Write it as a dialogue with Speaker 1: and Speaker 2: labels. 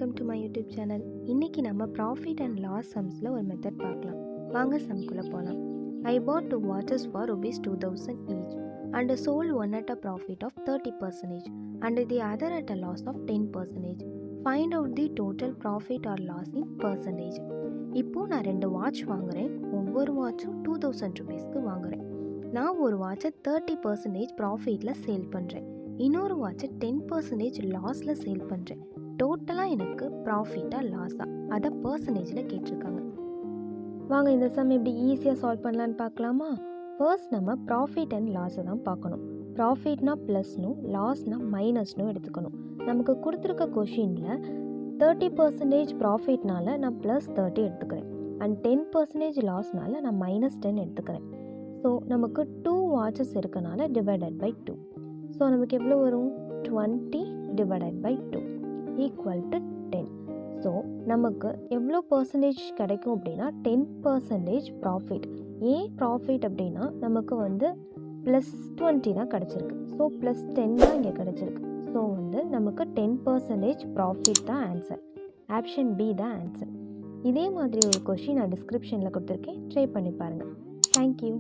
Speaker 1: Welcome to my YouTube channel. இன்றைக்கி நம்ம profit and loss சம்ஸில் ஒரு மெத்தட் பார்க்கலாம். வாங்க சம்குள்ளே போகலாம். ஐ பாட் 2 watches for rupees 2000 each and sold one at a profit of 30% and the other at a loss of 10%. Find out the total profit or loss in percentage. இப்போது நான் 2 watch வாங்குகிறேன். ஒவ்வொரு வாட்சும் 2000 ருபீஸ்க்கு வாங்குகிறேன். நான் ஒரு வாட்சை 30% ப்ராஃபிட்டில் சேல் பண்ணுறேன். இன்னொரு வாட்சை 10% லாஸில் சேல் பண்ணுறேன். டோட்டலாக எனக்கு ப்ராஃபிட்டாக லாஸாக அதை பர்சன்டேஜில் கேட்டிருக்காங்க. வாங்க இந்த சம் எப்படி ஈஸியாக சால்வ் பண்ணலான்னு பார்க்கலாமா? ஃபர்ஸ்ட் நம்ம ப்ராஃபிட் அண்ட் லாஸை தான் பார்க்கணும். ப்ராஃபிட்னா ப்ளஸ்னும் லாஸ்னா மைனஸ்னும் எடுத்துக்கணும். நமக்கு கொடுத்துருக்க கொஷினில் 30% ப்ராஃபிட்னால நான் +30 எடுத்துக்கிறேன் அண்ட் 10% லாஸ்னால நான் -10 எடுத்துக்கிறேன். ஸோ நமக்கு 2 வாட்சஸ் இருக்கனால டிவைடட் பை 2. ஸோ நமக்கு எவ்வளோ வரும்? 20 divided by 2 equal to 10. So நமக்கு எவ்வளோ பர்சன்டேஜ் கிடைக்கும் அப்படின்னா 10% ப்ராஃபிட். ஏன் ப்ராஃபிட் அப்படின்னா நமக்கு +20 தான் கிடச்சிருக்கு. ஸோ +10 தான் இங்கே கிடச்சிருக்கு. ஸோ நமக்கு 10% ப்ராஃபிட் தான் ஆன்சர். ஆப்ஷன் பி தான் ஆன்சர். இதே மாதிரி ஒரு கொஷின் நான் டிஸ்கிரிப்ஷனில் கொடுத்துருக்கேன், ட்ரை பண்ணி பாருங்கள். தேங்க்யூ.